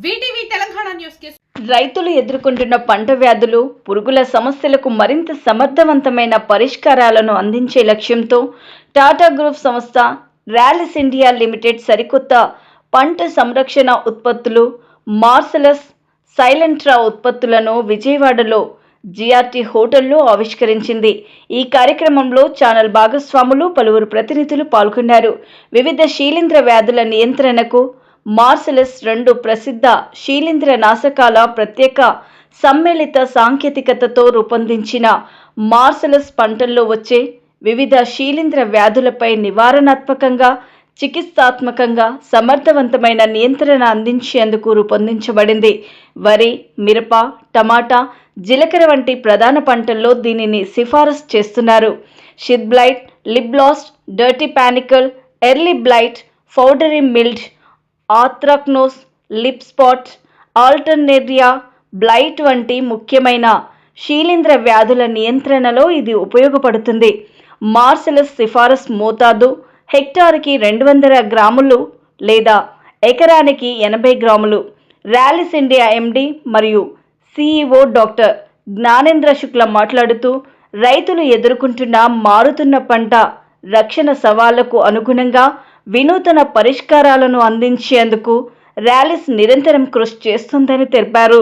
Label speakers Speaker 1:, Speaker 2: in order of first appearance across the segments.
Speaker 1: VTV Telangana news కి
Speaker 2: రైతులు ఎదుర్కొంటున్న పంట వ్యాధులు, పురుగుల సమస్యలకు మరింత సమర్థవంతమైన పరిష్కారాలను అందించే లక్ష్యంతో టాటా గ్రూప్ సంస్థ ర్యాలిస్ ఇండియా లిమిటెడ్ సరికొత్త పంట సంరక్షణ ఉత్పత్తులు మార్సెలస్ సైలెంట్రా ఉత్పత్తులను విజయవాడలో జిఆర్టీ హోటల్లో ఆవిష్కరించింది. ఈ కార్యక్రమంలో ఛానల్ భాగస్వాములు, పలువురు ప్రతినిధులు పాల్గొన్నారు. వివిధ శీలింద్ర వ్యాధుల నియంత్రణకు మార్సెలస్ 2 ప్రసిద్ధ శీలింద్ర నాశకాల ప్రత్యేక సమ్మిళిత సాంకేతికతతో రూపొందించిన మార్సెలస్ పంటల్లో వచ్చే వివిధ శీలింద్ర వ్యాధులపై నివారణాత్మకంగా, చికిత్సాత్మకంగా సమర్థవంతమైన నియంత్రణ అందించేందుకు రూపొందించబడింది. వరి, మిరప, టమాటా, జీలకర్ర వంటి ప్రధాన పంటల్లో దీనిని సిఫారసు చేస్తున్నారు. Sheath blight, leaf blast, dirty panicle, early blight, powdery mildew, anthracnose, leaf spot, Alternaria blight వంటి ముఖ్యమైన శీలింద్ర వ్యాధుల నియంత్రణలో ఇది ఉపయోగపడుతుంది. మార్సెలస్ సిఫారసు మోతాదు హెక్టారుకి 200 గ్రాములు లేదా ఎకరానికి 80 గ్రాములు. ర్యాలిస్ ఇండియా ఎండి మరియు సిఇఓ డాక్టర్ జ్ఞానేంద్ర శుక్ల మాట్లాడుతూ, రైతులు ఎదుర్కొంటున్న మారుతున్న పంట రక్షణ సవాళ్లకు అనుగుణంగా వినూతన పరిష్కారాలను అందించేందుకు ర్యాలిస్ నిరంతరం కృషి చేస్తుందని తెలిపారు.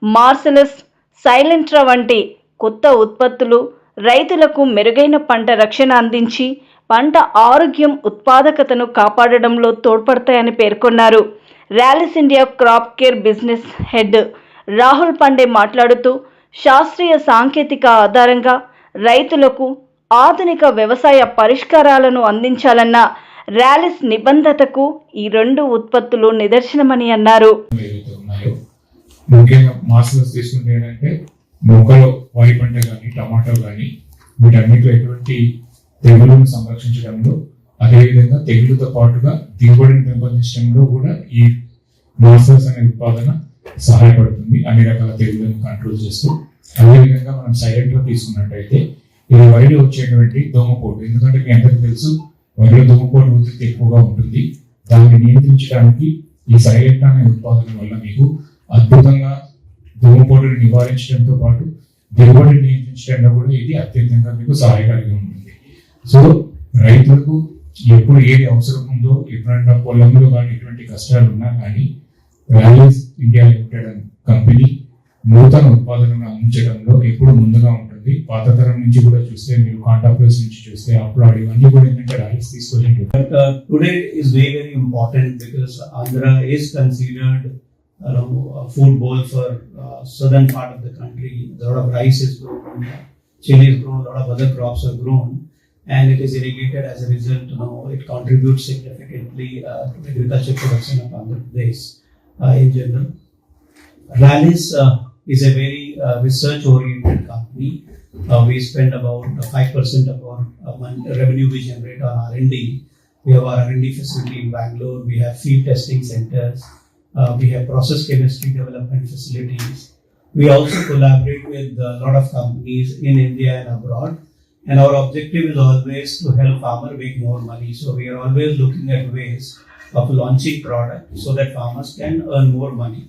Speaker 2: మార్సెలస్ సైలెంట్రా వంటి కొత్త ఉత్పత్తులు రైతులకు మెరుగైన పంట రక్షణ అందించి పంట ఆరోగ్యం, ఉత్పాదకతను కాపాడడంలో తోడ్పడతాయని పేర్కొన్నారు. Rallis India crop care business head Rahul Pandey మాట్లాడుతూ, శాస్త్రీయ సాంకేతిక ఆధారంగా రైతులకు ఆధునిక వ్యవసాయ పరిష్కారాలను అందించాలన్న ర్యాలిస్ నిబంధతకు ఈ 2 ఉత్పత్తులు నిదర్శనమని అన్నారు.
Speaker 3: ముఖ్యంగా మార్సెలస్ తీసుకుంటే ఏంటంటే మొక్కలో వరి పంట కానీ, టమాటో కానీ వీటన్నిటిలో ఎటువంటి తెగులను సంరక్షించడంలో, అదేవిధంగా తెగులతో పాటుగా దిగుబడిని పెంపొందించడంలో కూడా ఈ మార్సెలస్ అనే ఉత్పాదన సహాయపడుతుంది. అన్ని రకాల తెగులను కంట్రోల్ చేస్తూ, అదేవిధంగా మనం సైలెంట్గా తీసుకున్నట్టయితే ఇది వరిలో వచ్చేటువంటి దోమపోటు. ఎందుకంటే మీ అందరికీ తెలుసు, వరిలో దోమపోటు ఉధృతి ఎక్కువగా ఉంటుంది. దాన్ని నియంత్రించడానికి ఈ సైలెంట్ అనే ఉత్పాదన వల్ల మీకు అద్భుతంగా దోమపోటును నివారించడంతో పాటు దిగుబడిని నియంత్రించడంలో కూడా ఇది అత్యంతంగా మీకు సహాయకారిగా ఉంటుంది. సో రైతులకు ఎప్పుడు ఏది అవసరం ఉందో, ఎప్పుడైనా పొలంలో కానీ ఎటువంటి కష్టాలు ఉన్నా కానీ ర్యాలిస్ ఇండియా లిమిటెడ్ అనే కంపెనీ నూతన ఉత్పాదనను అందించడంలో ఎప్పుడు ముందుగా ఉంటుంది. పాత తరం నుంచి కూడా చూస్తే, మీరు కాంటాప్లస్ నుంచి చూస్తే అప్లాడ్ ఇవన్నీ కూడా ఏంటంటే ర్యాలిస్ తీసుకొచ్చి
Speaker 4: today is very, very important because Andhra is considered a food bowl for southern part of the country. A lot of rice is grown, chili is grown, a lot of other crops are grown, and it is irrigated. As a result, it contributes significantly to agriculture production of Andhra Pradesh in general. Rallis is a very research-oriented company. We spend about 5% of our revenue we generate on R&D. We have our R&D facility in Bangalore. We have field testing centers. We have process chemistry development facilities. We also collaborate with a lot of companies in India and abroad. And our objective is always to help farmers make more money. So we are always looking at ways of launching products so that farmers can earn more money.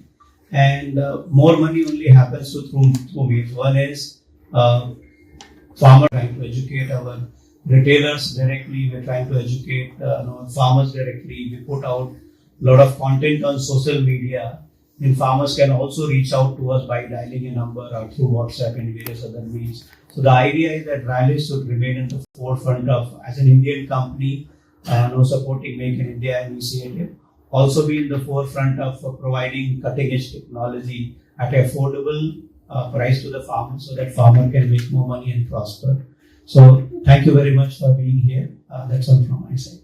Speaker 4: And more money only happens through ways. One is farmer trying to educate our retailers directly. We're trying to educate farmers directly. We put out a lot of content on social media, and farmers can also reach out to us by dialing a number or through WhatsApp and various other means. So the idea is that Rallis should remain in the forefront of, as an Indian company, supporting Make in India initiative. Also be in the forefront of providing cutting edge technology at affordable price to the farmer so that farmer can make more money and prosper. So thank you very much for being here. That's all from my side.